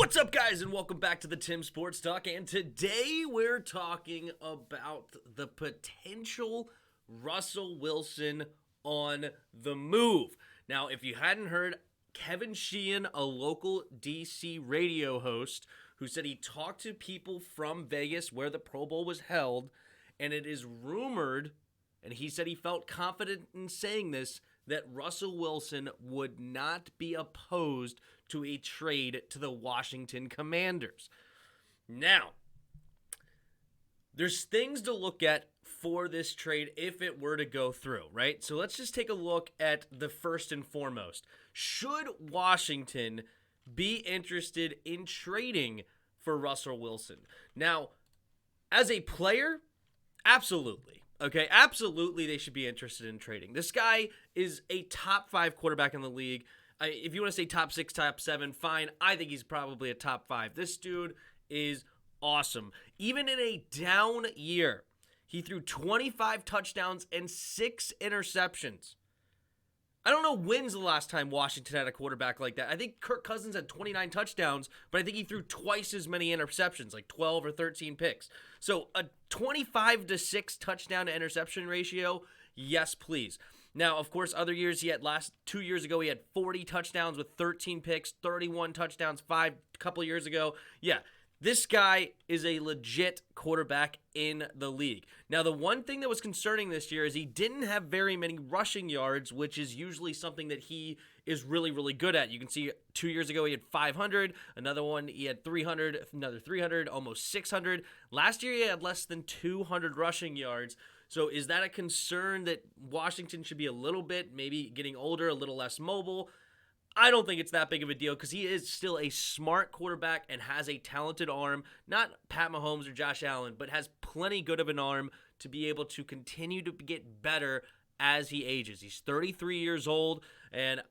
What's up, guys, and welcome back to the Tim Sports Talk. And today we're talking about the potential Russell Wilson on the move. Now, if you hadn't heard, Kevin Sheehan, a local DC radio host, who said he talked to people from Vegas where the Pro Bowl was held, and it is rumored, and he said he felt confident in saying this, that Russell Wilson would not be opposed to a trade to the Washington Commanders. Now, there's things to look at for this trade if it were to go through, right? So let's just take a look at the first and foremost. Should Washington be interested in trading for Russell Wilson? Now, as a player, absolutely. Okay, absolutely they should be interested in trading. This guy is a top 5 quarterback in the league. If you want to say top 6, top 7, fine. I think he's probably a top 5. This dude is awesome. Even in a down year, he threw 25 touchdowns and 6 interceptions. I don't know when's the last time Washington had a quarterback like that. I think Kirk Cousins had 29 touchdowns, but I think he threw twice as many interceptions, like 12 or 13 picks. So a 25-6 touchdown to interception ratio, yes, please. Now, of course, other years he had 2 years ago, he had 40 touchdowns with 13 picks, 31 touchdowns a couple years ago. Yeah, this guy is a legit quarterback in the league. Now, the one thing that was concerning this year is he didn't have very many rushing yards, which is usually something that he is really, really good at. You can see 2 years ago he had 500, another one he had 300, another 300, almost 600. Last year he had less than 200 rushing yards. So is that a concern that Washington should be a little bit, maybe getting older, a little less mobile? I don't think it's that big of a deal because he is still a smart quarterback and has a talented arm. Not Pat Mahomes or Josh Allen, but has plenty good of an arm to be able to continue to get better as he ages. He's 33 years old, and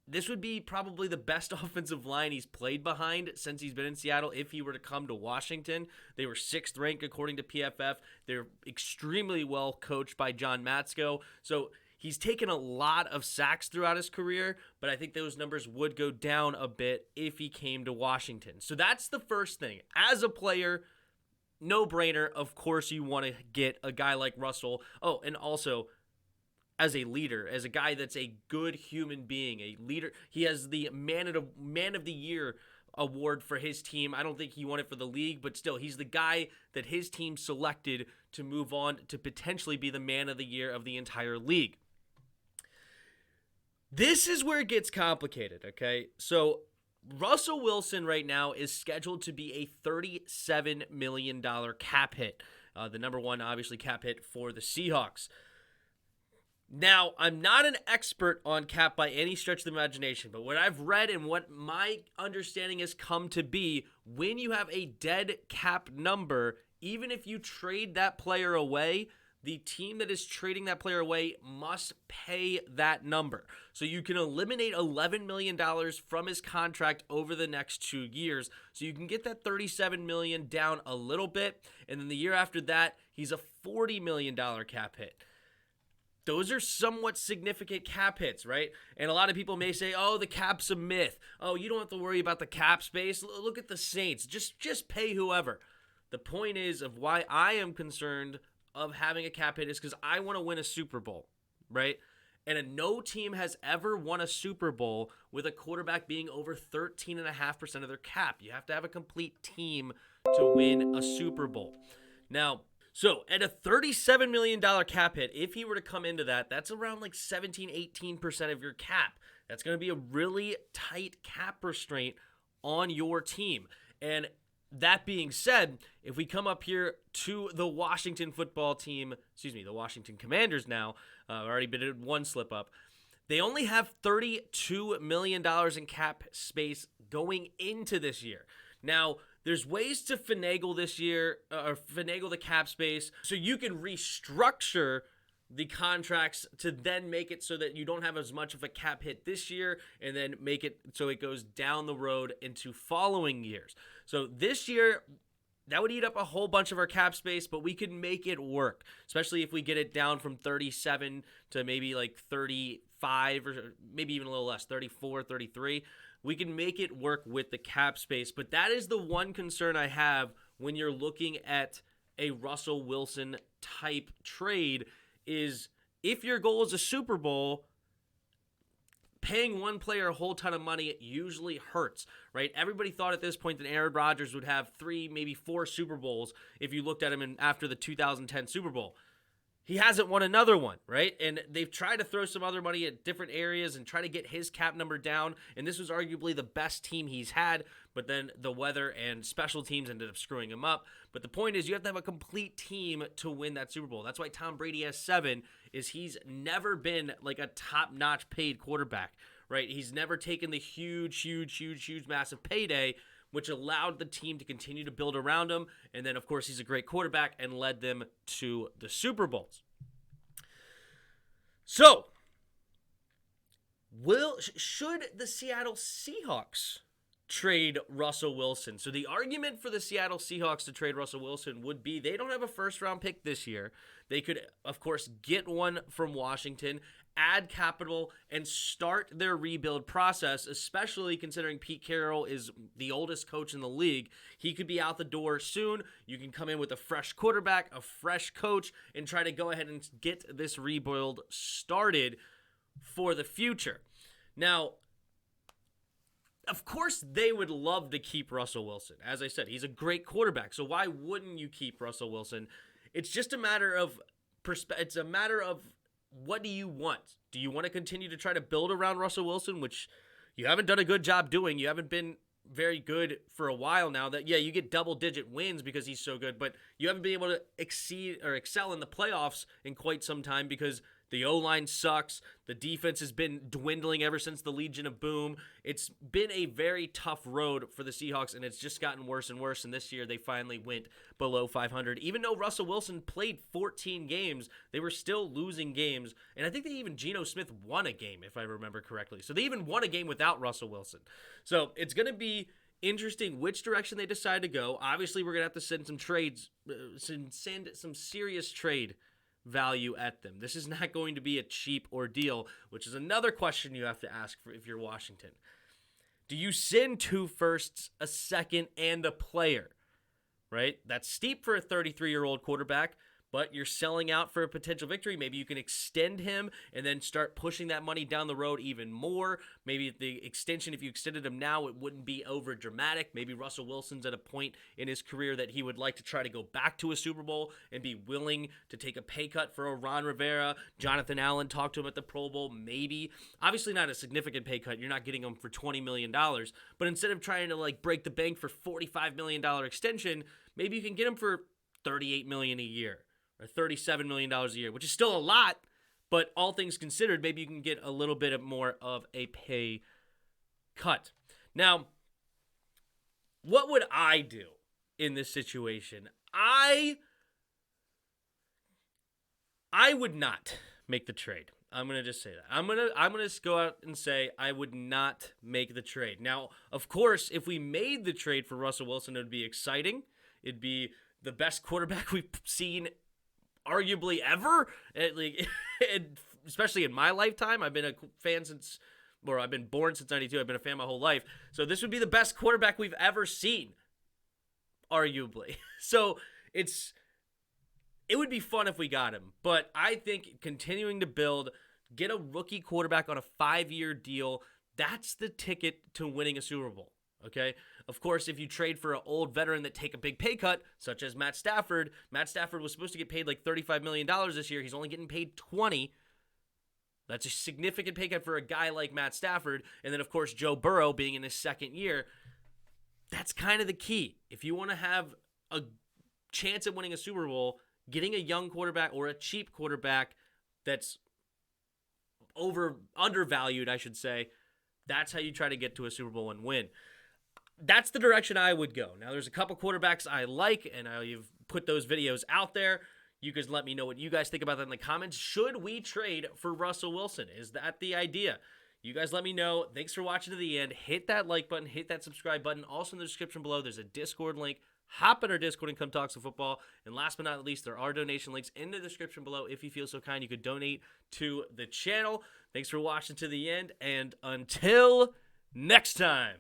this would be probably the best offensive line he's played behind since he's been in Seattle if he were to come to Washington. They were 6th ranked according to PFF. They're extremely well coached by John Matsko. So he's taken a lot of sacks throughout his career, but I think those numbers would go down a bit if he came to Washington. So that's the first thing. As a player, no brainer. Of course you want to get a guy like Russell. Oh, and also as a leader, as a guy that's a good human being, a leader. He has the Man of the Year award for his team. I don't think he won it for the league, but still, he's the guy that his team selected to move on to potentially be the Man of the Year of the entire league. This is where it gets complicated, okay? So Russell Wilson right now is scheduled to be a $37 million cap hit. The number one, obviously, cap hit for the Seahawks. Now, I'm not an expert on cap by any stretch of the imagination, but what I've read and what my understanding has come to be, when you have a dead cap number, even if you trade that player away, the team that is trading that player away must pay that number. So you can eliminate $11 million from his contract over the next 2 years. So you can get that $37 million down a little bit. And then the year after that, he's a $40 million cap hit. Those are somewhat significant cap hits, right? And a lot of people may say, oh, the cap's a myth. Oh, you don't have to worry about the cap space. Look at the Saints. Just pay whoever. The point is of why I am concerned of having a cap hit is because I want to win a Super Bowl, right? And no team has ever won a Super Bowl with a quarterback being over 13.5% of their cap. You have to have a complete team to win a Super Bowl. Now, so at a $37 million cap hit, if he were to come into that, that's around like 17-18% of your cap. That's going to be a really tight cap restraint on your team. And that being said, if we come up here to the Washington football team, the Washington Commanders now, already been in one slip up, they only have $32 million in cap space going into this year. Now, there's ways to finagle this year, or finagle the cap space, so you can restructure the contracts to then make it so that you don't have as much of a cap hit this year and then make it so it goes down the road into following years. So this year, that would eat up a whole bunch of our cap space, but we could make it work, especially if we get it down from 37 to maybe like 35 or maybe even a little less, 34, 33. We can make it work with the cap space, but that is the one concern I have when you're looking at a Russell Wilson type trade is if your goal is a Super Bowl, paying one player a whole ton of money, it usually hurts, right? Everybody thought at this point that Aaron Rodgers would have 3, maybe 4 Super Bowls if you looked at him after the 2010 Super Bowl. He hasn't won another one, right? And they've tried to throw some other money at different areas and try to get his cap number down, and this was arguably the best team he's had, but then the weather and special teams ended up screwing him up. But the point is you have to have a complete team to win that Super Bowl. That's why Tom Brady has 7, is he's never been like a top-notch paid quarterback, right? He's never taken the huge, massive payday, which allowed the team to continue to build around him. And then, of course, he's a great quarterback and led them to the Super Bowls. So, should the Seattle Seahawks trade Russell Wilson? So the argument for the Seattle Seahawks to trade Russell Wilson would be they don't have a first-round pick this year. They could, of course, get one from Washington, add capital, and start their rebuild process, especially considering Pete Carroll is the oldest coach in the league. He could be out the door soon. You can come in with a fresh quarterback, a fresh coach, and try to go ahead and get this rebuild started for the future. Now, of course, they would love to keep Russell Wilson. As I said, he's a great quarterback, so why wouldn't you keep Russell Wilson? It's just a matter of it's a matter of what do you want? Do you want to continue to try to build around Russell Wilson, which you haven't done a good job doing? You haven't been very good for a while now. That, yeah, you get double-digit wins because he's so good, but you haven't been able to exceed or excel in the playoffs in quite some time because the O-line sucks. The defense has been dwindling ever since the Legion of Boom. It's been a very tough road for the Seahawks, and it's just gotten worse and worse. And this year, they finally went below 500. Even though Russell Wilson played 14 games, they were still losing games. And I think Geno Smith won a game, if I remember correctly. So they even won a game without Russell Wilson. So it's going to be interesting which direction they decide to go. Obviously, we're going to have to send some trades, send some serious trade value at them. This is not going to be a cheap ordeal, which is another question you have to ask if you're Washington. Do you send 2 firsts, a second, and a player? Right? That's steep for a 33-year-old quarterback, but you're selling out for a potential victory. Maybe you can extend him and then start pushing that money down the road even more. Maybe the extension, if you extended him now, it wouldn't be over dramatic. Maybe Russell Wilson's at a point in his career that he would like to try to go back to a Super Bowl and be willing to take a pay cut for a Ron Rivera. Jonathan Allen talked to him at the Pro Bowl, maybe. Obviously not a significant pay cut. You're not getting him for $20 million. But instead of trying to break the bank for $45 million extension, maybe you can get him for $38 million a year. Or $37 million a year, which is still a lot, but all things considered, maybe you can get a little bit more of a pay cut. Now, what would I do in this situation? I would not make the trade. I'm going to just say that. I'm going to just go out and say I would not make the trade. Now, of course, if we made the trade for Russell Wilson, it would be exciting. It'd be the best quarterback we've seen arguably ever, especially in my lifetime. I've been a fan I've been born since 92. I've been a fan my whole life. So this would be the best quarterback we've ever seen, arguably. So it would be fun if we got him. But I think continuing to build, get a rookie quarterback on a 5-year deal, that's the ticket to winning a Super Bowl. Okay? Of course, if you trade for an old veteran that take a big pay cut, such as Matt Stafford was supposed to get paid $35 million this year. He's only getting paid $20. That's a significant pay cut for a guy like Matt Stafford. And then, of course, Joe Burrow being in his second year. That's kind of the key. If you want to have a chance at winning a Super Bowl, getting a young quarterback or a cheap quarterback that's undervalued, I should say, that's how you try to get to a Super Bowl and win. That's the direction I would go. Now, there's a couple quarterbacks I like, and I've put those videos out there. You guys let me know what you guys think about that in the comments. Should we trade for Russell Wilson? Is that the idea? You guys let me know. Thanks for watching to the end. Hit that like button. Hit that subscribe button. Also in the description below, there's a Discord link. Hop in our Discord and come talk some football. And last but not least, there are donation links in the description below. If you feel so kind, you could donate to the channel. Thanks for watching to the end, and until next time.